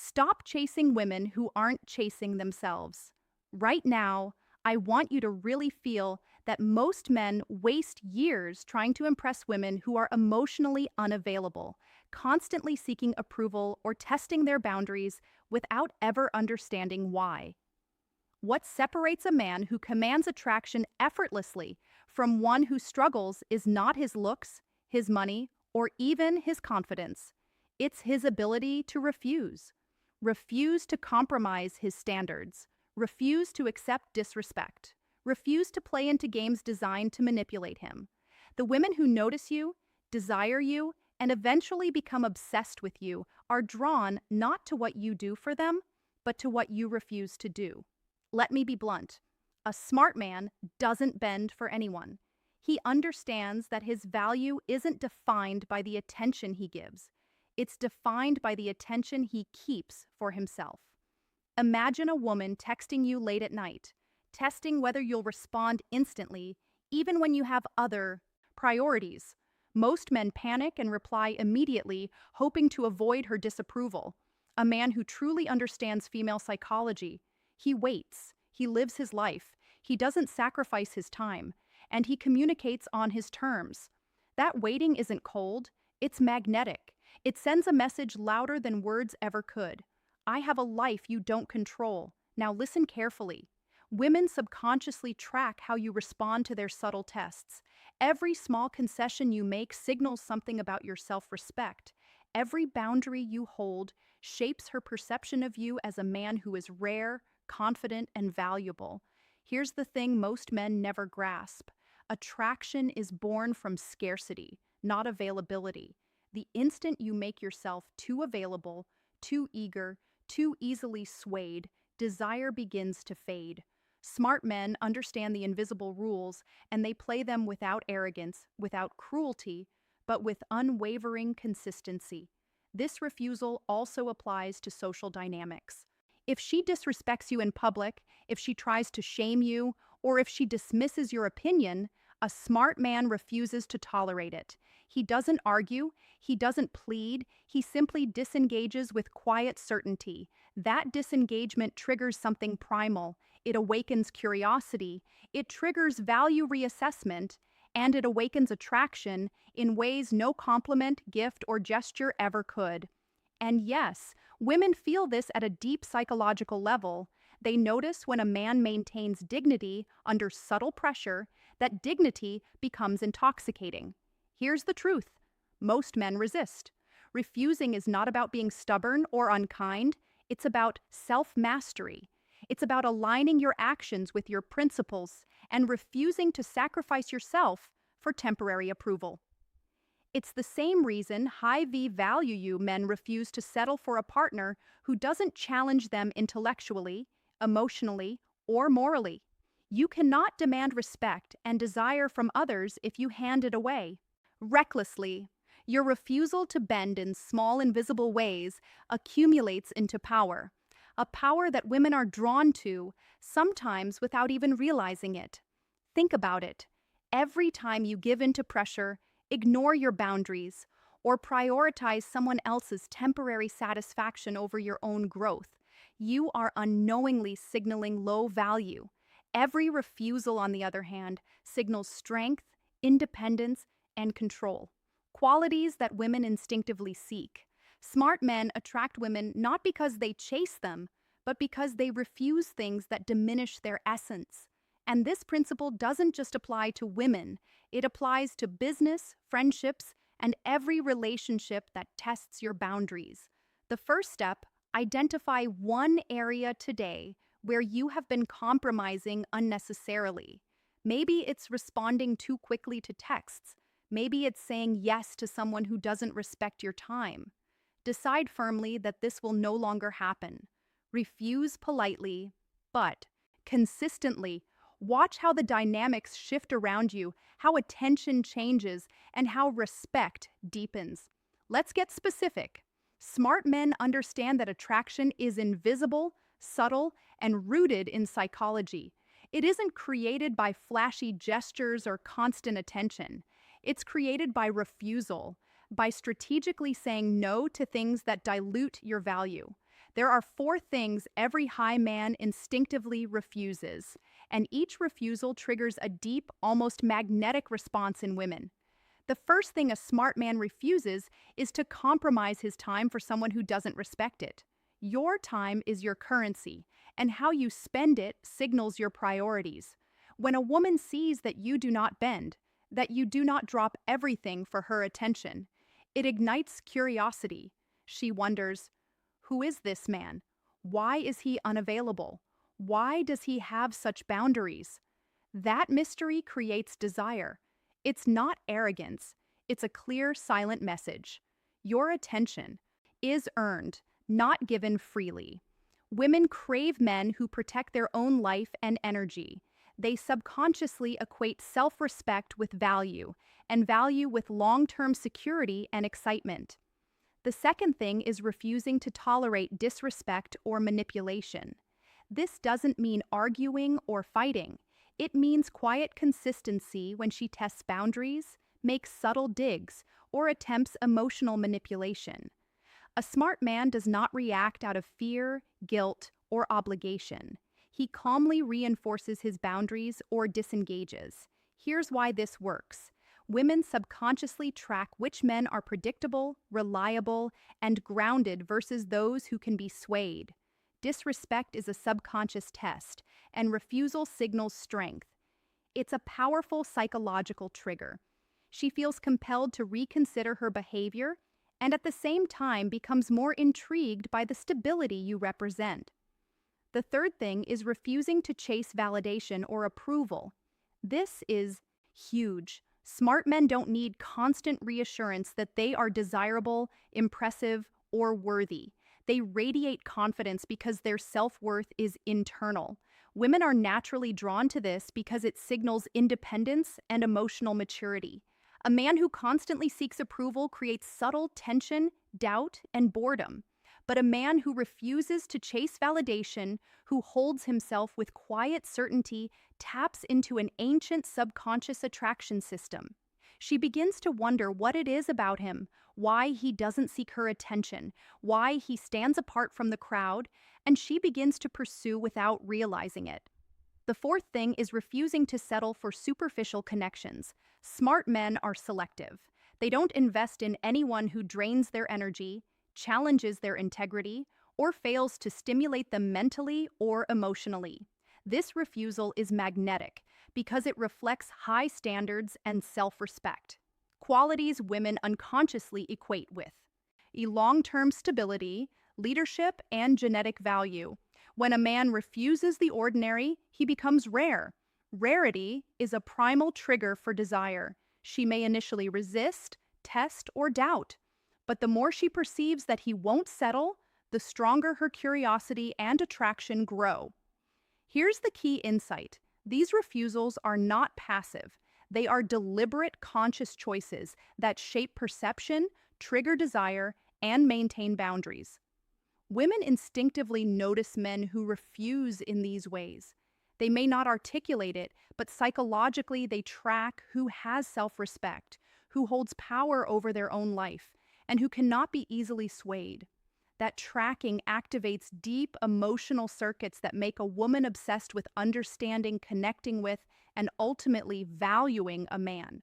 Stop chasing women who aren't chasing themselves. Right now, I want you to really feel that most men waste years trying to impress women who are emotionally unavailable, constantly seeking approval or testing their boundaries without ever understanding why. What separates a man who commands attraction effortlessly from one who struggles is not his looks, his money, or even his confidence. It's his ability to refuse. Refuse to compromise his standards. Refuse to accept disrespect. Refuse to play into games designed to manipulate him. The women who notice you, desire you, and eventually become obsessed with you are drawn not to what you do for them, but to what you refuse to do. Let me be blunt. A smart man doesn't bend for anyone. He understands that his value isn't defined by the attention he gives. It's defined by the attention he keeps for himself. Imagine a woman texting you late at night, testing whether you'll respond instantly, even when you have other priorities. Most men panic and reply immediately, hoping to avoid her disapproval. A man who truly understands female psychology, he waits, he lives his life, he doesn't sacrifice his time, and he communicates on his terms. That waiting isn't cold, it's magnetic. It sends a message louder than words ever could. I have a life you don't control. Now listen carefully. Women subconsciously track how you respond to their subtle tests. Every small concession you make signals something about your self-respect. Every boundary you hold shapes her perception of you as a man who is rare, confident, and valuable. Here's the thing most men never grasp. Attraction is born from scarcity, not availability. The instant you make yourself too available, too eager, too easily swayed, desire begins to fade. Smart men understand the invisible rules, and they play them without arrogance, without cruelty, but with unwavering consistency. This refusal also applies to social dynamics. If she disrespects you in public, if she tries to shame you, or if she dismisses your opinion, a smart man refuses to tolerate it. He doesn't argue, he doesn't plead, he simply disengages with quiet certainty. That disengagement triggers something primal. It awakens curiosity, it triggers value reassessment, and it awakens attraction in ways no compliment, gift, or gesture ever could. And yes, women feel this at a deep psychological level. They notice when a man maintains dignity under subtle pressure, that dignity becomes intoxicating. Here's the truth. Most men resist. Refusing is not about being stubborn or unkind. It's about self-mastery. It's about aligning your actions with your principles and refusing to sacrifice yourself for temporary approval. It's the same reason high V value you men refuse to settle for a partner who doesn't challenge them intellectually, emotionally, or morally. You cannot demand respect and desire from others if you hand it away. Recklessly, your refusal to bend in small invisible ways accumulates into power, a power that women are drawn to, sometimes without even realizing it. Think about it. Every time you give in to pressure, ignore your boundaries, or prioritize someone else's temporary satisfaction over your own growth, you are unknowingly signaling low value. Every refusal, on the other hand, signals strength, independence, and control, qualities that women instinctively seek. Smart men attract women not because they chase them, but because they refuse things that diminish their essence. And this principle doesn't just apply to women, it applies to business, friendships, and every relationship that tests your boundaries. The first step, identify one area today where you have been compromising unnecessarily. Maybe it's responding too quickly to texts. Maybe it's saying yes to someone who doesn't respect your time. Decide firmly that this will no longer happen. Refuse politely, but consistently. Watch how the dynamics shift around you, how attention changes, and how respect deepens. Let's get specific. Smart men understand that attraction is invisible, subtle, and rooted in psychology. It isn't created by flashy gestures or constant attention. It's created by refusal, by strategically saying no to things that dilute your value. There are four things every high man instinctively refuses, and each refusal triggers a deep, almost magnetic response in women. The first thing a smart man refuses is to compromise his time for someone who doesn't respect it. Your time is your currency, and how you spend it signals your priorities. When a woman sees that you do not bend, that you do not drop everything for her attention, it ignites curiosity. She wonders, who is this man? Why is he unavailable? Why does he have such boundaries? That mystery creates desire. It's not arrogance, it's a clear, silent message. Your attention is earned, not given freely. Women crave men who protect their own life and energy. They subconsciously equate self-respect with value, and value with long-term security and excitement. The second thing is refusing to tolerate disrespect or manipulation. This doesn't mean arguing or fighting. It means quiet consistency when she tests boundaries, makes subtle digs, or attempts emotional manipulation. A smart man does not react out of fear, guilt, or obligation. He calmly reinforces his boundaries or disengages. Here's why this works. Women subconsciously track which men are predictable, reliable, and grounded versus those who can be swayed. Disrespect is a subconscious test, and refusal signals strength. It's a powerful psychological trigger. She feels compelled to reconsider her behavior and at the same time becomes more intrigued by the stability you represent. The third thing is refusing to chase validation or approval. This is huge. Smart men don't need constant reassurance that they are desirable, impressive, or worthy. They radiate confidence because their self-worth is internal. Women are naturally drawn to this because it signals independence and emotional maturity. A man who constantly seeks approval creates subtle tension, doubt, and boredom. But a man who refuses to chase validation, who holds himself with quiet certainty, taps into an ancient subconscious attraction system. She begins to wonder what it is about him, why he doesn't seek her attention, why he stands apart from the crowd, and she begins to pursue without realizing it. The fourth thing is refusing to settle for superficial connections. Smart men are selective. They don't invest in anyone who drains their energy, challenges their integrity, or fails to stimulate them mentally or emotionally. This refusal is magnetic because it reflects high standards and self-respect, qualities women unconsciously equate with long-term stability, leadership, and genetic value. When a man refuses the ordinary, he becomes rare. Rarity is a primal trigger for desire. She may initially resist, test, or doubt, but the more she perceives that he won't settle, the stronger her curiosity and attraction grow. Here's the key insight. These refusals are not passive. They are deliberate, conscious choices that shape perception, trigger desire, and maintain boundaries. Women instinctively notice men who refuse in these ways. They may not articulate it, but psychologically they track who has self-respect, who holds power over their own life, and who cannot be easily swayed. That tracking activates deep emotional circuits that make a woman obsessed with understanding, connecting with, and ultimately valuing a man.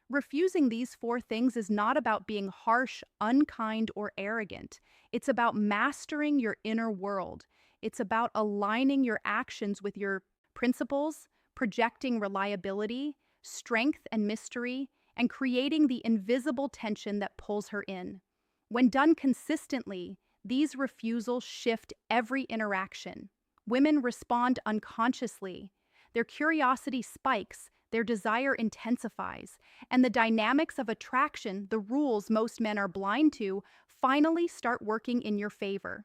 Refusing these four things is not about being harsh, unkind, or arrogant. It's about mastering your inner world. It's about aligning your actions with your principles, projecting reliability, strength and mystery, and creating the invisible tension that pulls her in. When done consistently, these refusals shift every interaction. Women respond unconsciously. Their curiosity spikes, their desire intensifies, and the dynamics of attraction, the rules most men are blind to, finally start working in your favor.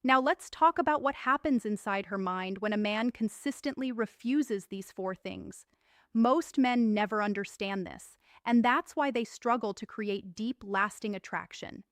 Now let's talk about what happens inside her mind when a man consistently refuses these four things. Most men never understand this, and that's why they struggle to create deep, lasting attraction.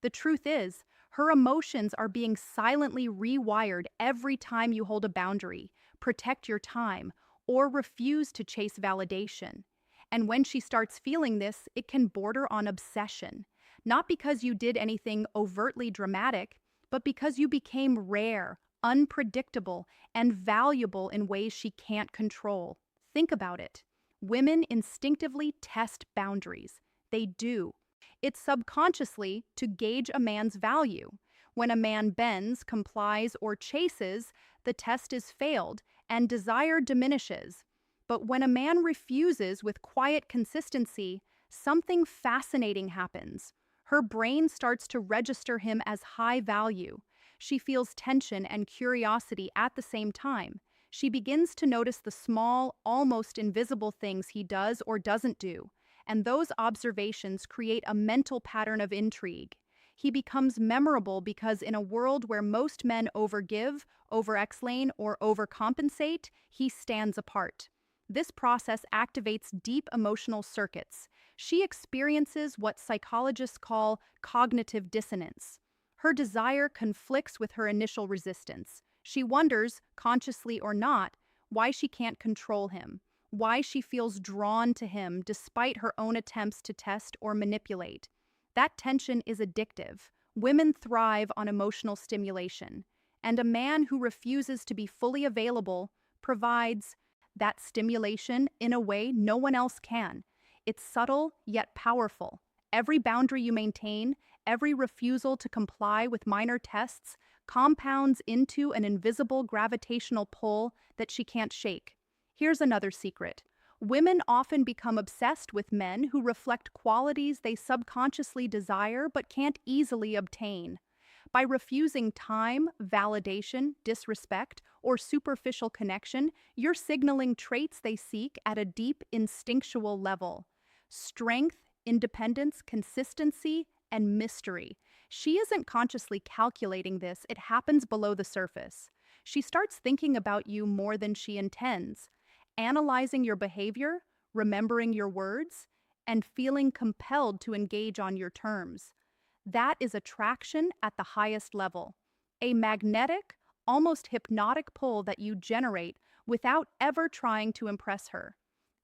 The truth is, her emotions are being silently rewired every time you hold a boundary, protect your time, or refuse to chase validation. And when she starts feeling this, it can border on obsession. Not because you did anything overtly dramatic, but because you became rare, unpredictable, and valuable in ways she can't control. Think about it. Women instinctively test boundaries. They do. It's subconsciously to gauge a man's value. When a man bends, complies, or chases, the test is failed and desire diminishes. But when a man refuses with quiet consistency, something fascinating happens. Her brain starts to register him as high value. She feels tension and curiosity at the same time. She begins to notice the small, almost invisible things he does or doesn't do, and those observations create a mental pattern of intrigue. He becomes memorable because in a world where most men overgive, over-explain, or overcompensate, he stands apart. This process activates deep emotional circuits. She experiences what psychologists call cognitive dissonance. Her desire conflicts with her initial resistance. She wonders, consciously or not, why she can't control him, why she feels drawn to him despite her own attempts to test or manipulate. That tension is addictive. Women thrive on emotional stimulation, and a man who refuses to be fully available provides that stimulation in a way no one else can. It's subtle yet powerful. Every boundary you maintain, every refusal to comply with minor tests, compounds into an invisible gravitational pull that she can't shake. Here's another secret. Women often become obsessed with men who reflect qualities they subconsciously desire but can't easily obtain. By refusing time, validation, disrespect, or superficial connection, you're signaling traits they seek at a deep instinctual level. Strength, independence, consistency, and mystery. She isn't consciously calculating this, it happens below the surface. She starts thinking about you more than she intends, analyzing your behavior, remembering your words, and feeling compelled to engage on your terms. That is attraction at the highest level. A magnetic, almost hypnotic pull that you generate without ever trying to impress her.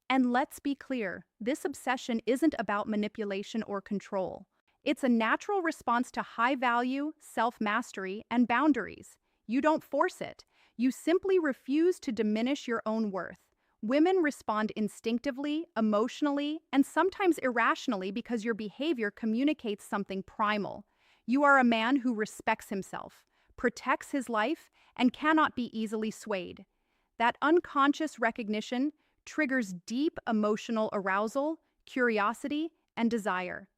And let's be clear, this obsession isn't about manipulation or control. It's a natural response to high value, self-mastery, and boundaries. You don't force it. You simply refuse to diminish your own worth. Women respond instinctively, emotionally, and sometimes irrationally because your behavior communicates something primal. You are a man who respects himself, protects his life, and cannot be easily swayed. That unconscious recognition triggers deep emotional arousal, curiosity, and desire.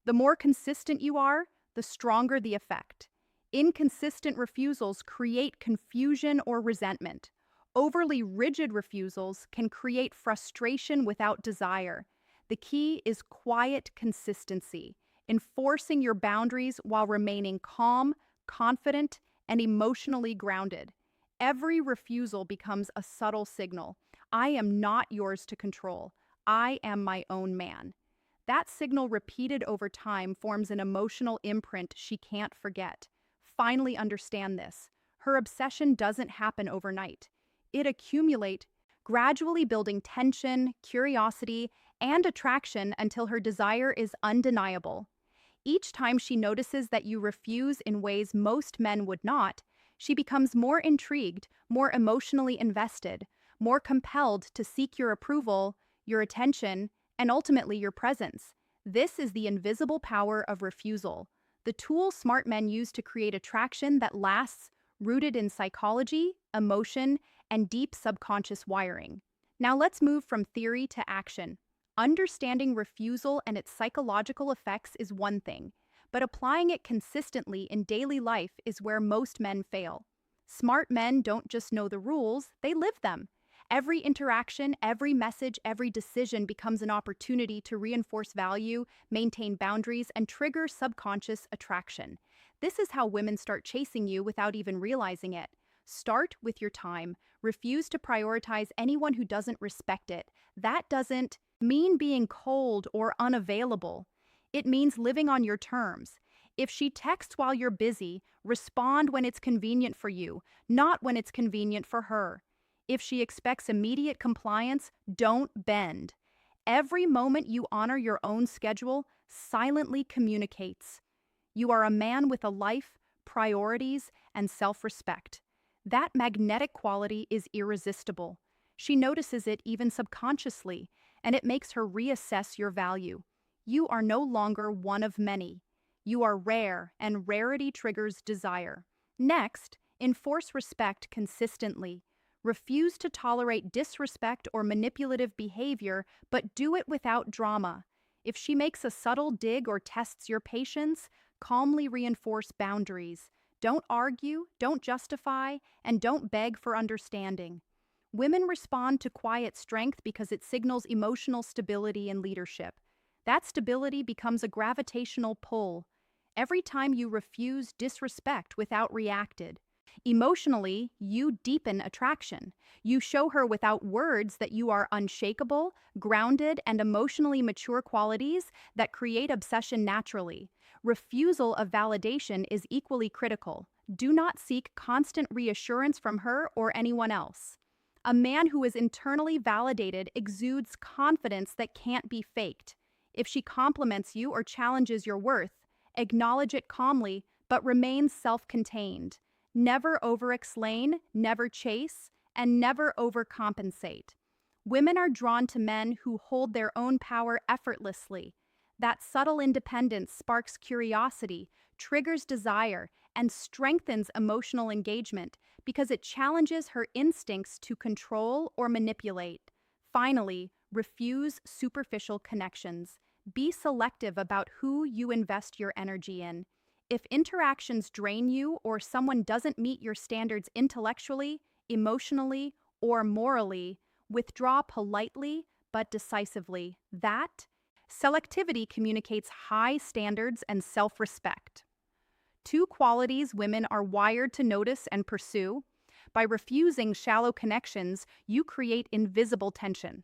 The more consistent you are, the stronger the effect. Inconsistent refusals create confusion or resentment. Overly rigid refusals can create frustration without desire. The key is quiet consistency, enforcing your boundaries while remaining calm, confident, and emotionally grounded. Every refusal becomes a subtle signal. I am not yours to control. I am my own man. That signal repeated over time forms an emotional imprint she can't forget. Finally understand this. Her obsession doesn't happen overnight. It accumulates, gradually building tension, curiosity, and attraction until her desire is undeniable. Each time she notices that you refuse in ways most men would not, she becomes more intrigued, more emotionally invested, more compelled to seek your approval, your attention, and ultimately your presence. This is the invisible power of refusal, the tool smart men use to create attraction that lasts, rooted in psychology, emotion, and deep subconscious wiring. Now let's move from theory to action. Understanding refusal and its psychological effects is one thing, but applying it consistently in daily life is where most men fail. Smart men don't just know the rules, they live them. Every interaction, every message, every decision becomes an opportunity to reinforce value, maintain boundaries, and trigger subconscious attraction. This is how women start chasing you without even realizing it. Start with your time. Refuse to prioritize anyone who doesn't respect it. That doesn't mean being cold or unavailable. It means living on your terms. If she texts while you're busy, respond when it's convenient for you, not when it's convenient for her. If she expects immediate compliance, don't bend. Every moment you honor your own schedule silently communicates. You are a man with a life, priorities, and self-respect. That magnetic quality is irresistible. She notices it even subconsciously, and it makes her reassess your value. You are no longer one of many. You are rare, and rarity triggers desire. Next, enforce respect consistently. Refuse to tolerate disrespect or manipulative behavior, but do it without drama. If she makes a subtle dig or tests your patience, calmly reinforce boundaries. Don't argue, don't justify, and don't beg for understanding. Women respond to quiet strength because it signals emotional stability and leadership. That stability becomes a gravitational pull. Every time you refuse disrespect without reacted, emotionally, you deepen attraction. You show her without words that you are unshakable, grounded, and emotionally mature qualities that create obsession naturally. Refusal of validation is equally critical. Do not seek constant reassurance from her or anyone else. A man who is internally validated exudes confidence that can't be faked. If she compliments you or challenges your worth, acknowledge it calmly, but remain self-contained. Never over-explain, never chase, and never overcompensate. Women are drawn to men who hold their own power effortlessly. That subtle independence sparks curiosity, triggers desire, and strengthens emotional engagement because it challenges her instincts to control or manipulate. Finally, refuse superficial connections. Be selective about who you invest your energy in. If interactions drain you or someone doesn't meet your standards intellectually, emotionally, or morally, withdraw politely but decisively. That selectivity communicates high standards and self-respect. Two qualities women are wired to notice and pursue. By refusing shallow connections, you create invisible tension.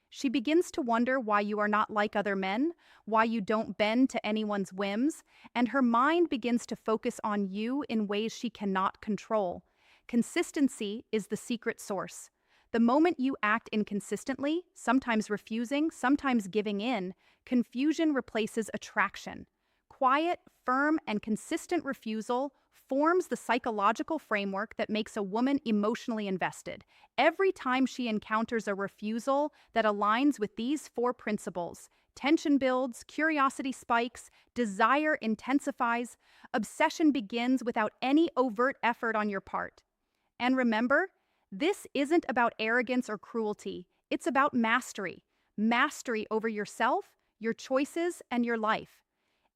She begins to wonder why you are not like other men, why you don't bend to anyone's whims, and her mind begins to focus on you in ways she cannot control. Consistency is the secret source. The moment you act inconsistently, sometimes refusing, sometimes giving in, confusion replaces attraction. Quiet, firm, and consistent refusal forms the psychological framework that makes a woman emotionally invested. Every time she encounters a refusal that aligns with these four principles, tension builds, curiosity spikes, desire intensifies, obsession begins without any overt effort on your part. And remember, this isn't about arrogance or cruelty. It's about mastery. Mastery over yourself, your choices, and your life.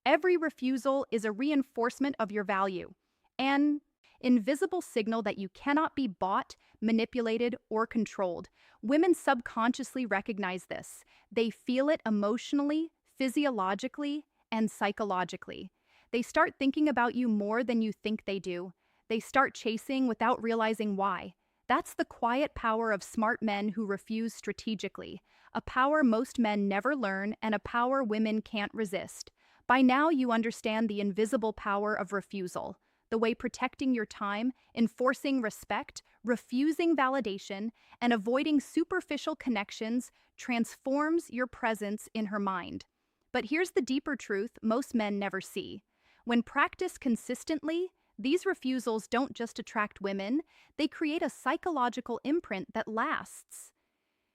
Every refusal is a reinforcement of your value, an invisible signal that you cannot be bought, manipulated, or controlled. Women subconsciously recognize this. They feel it emotionally, physiologically, and psychologically. They start thinking about you more than you think they do. They start chasing without realizing why. That's the quiet power of smart men who refuse strategically, a power most men never learn and a power women can't resist. By now, you understand the invisible power of refusal, the way protecting your time, enforcing respect, refusing validation, and avoiding superficial connections transforms your presence in her mind. But here's the deeper truth most men never see. When practiced consistently, these refusals don't just attract women, they create a psychological imprint that lasts.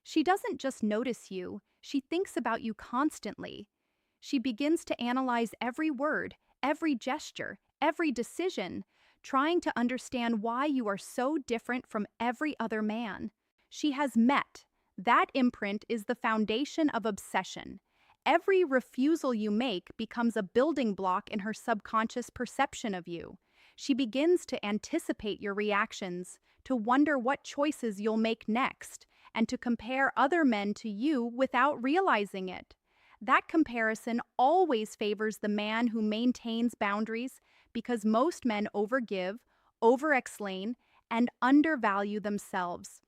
She doesn't just notice you, she thinks about you constantly. She begins to analyze every word, every gesture, every decision, trying to understand why you are so different from every other man. She has met. That imprint is the foundation of obsession. Every refusal you make becomes a building block in her subconscious perception of you. She begins to anticipate your reactions, to wonder what choices you'll make next, and to compare other men to you without realizing it. That comparison always favors the man who maintains boundaries because most men overgive, over-explain, and undervalue themselves.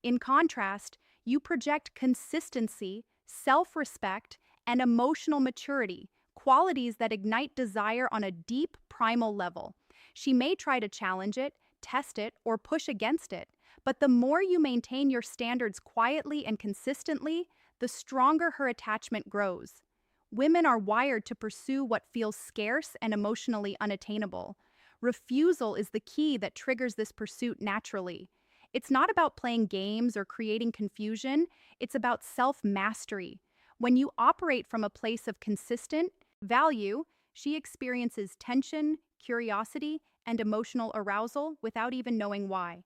In contrast, you project consistency, self-respect, and emotional maturity, qualities that ignite desire on a deep, primal level. She may try to challenge it, test it, or push against it, but the more you maintain your standards quietly and consistently, the stronger her attachment grows. Women are wired to pursue what feels scarce and emotionally unattainable. Refusal is the key that triggers this pursuit naturally. It's not about playing games or creating confusion, it's about self mastery. When you operate from a place of consistent value, she experiences tension, curiosity, and emotional arousal without even knowing why.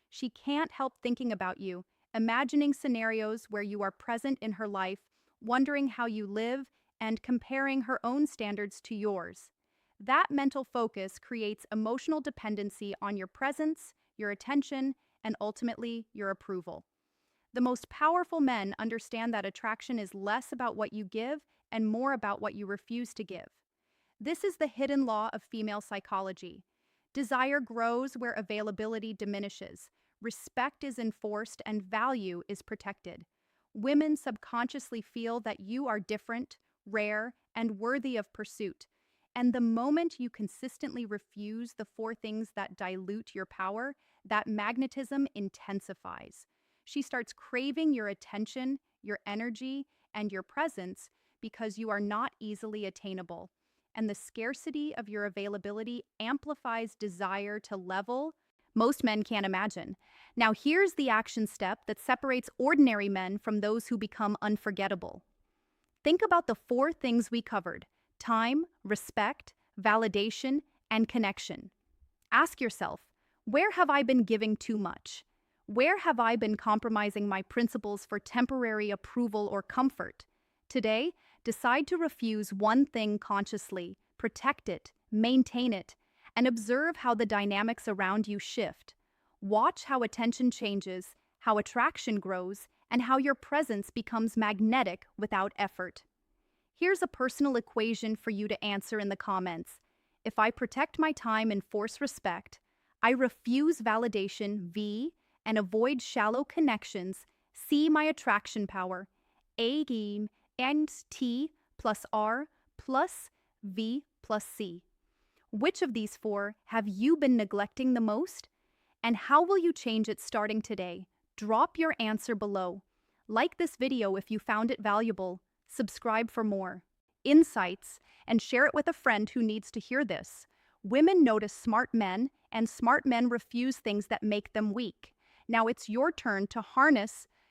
She can't help thinking about you, imagining scenarios where you are present in her life, wondering how you live, and comparing her own standards to yours. That mental focus creates emotional dependency on your presence, your attention, and ultimately your approval. The most powerful men understand that attraction is less about what you give and more about what you refuse to give. This is the hidden law of female psychology. Desire grows where availability diminishes, respect is enforced, and value is protected. Women subconsciously feel that you are different, rare, and worthy of pursuit. And the moment you consistently refuse the four things that dilute your power, that magnetism intensifies. She starts craving your attention, your energy, and your presence because you are not easily attainable. And the scarcity of your availability amplifies desire to level most men can't imagine. Now, here's the action step that separates ordinary men from those who become unforgettable. Think about the four things we covered: time, respect, validation, and connection. Ask yourself, where have I been giving too much? Where have I been compromising my principles for temporary approval or comfort? Today, decide to refuse one thing consciously, protect it, maintain it, and observe how the dynamics around you shift. Watch how attention changes, how attraction grows, and how your presence becomes magnetic without effort. Here's a personal equation for you to answer in the comments. If I protect my time and force respect, I refuse validation, V, and avoid shallow connections, C, my attraction power, A game, and T plus R plus V plus C. Which of these four have you been neglecting the most? And how will you change it starting today? Drop your answer below. Like this video if you found it valuable. Subscribe for more insights and share it with a friend who needs to hear this. Women notice smart men, and smart men refuse things that make them weak. Now it's your turn to harness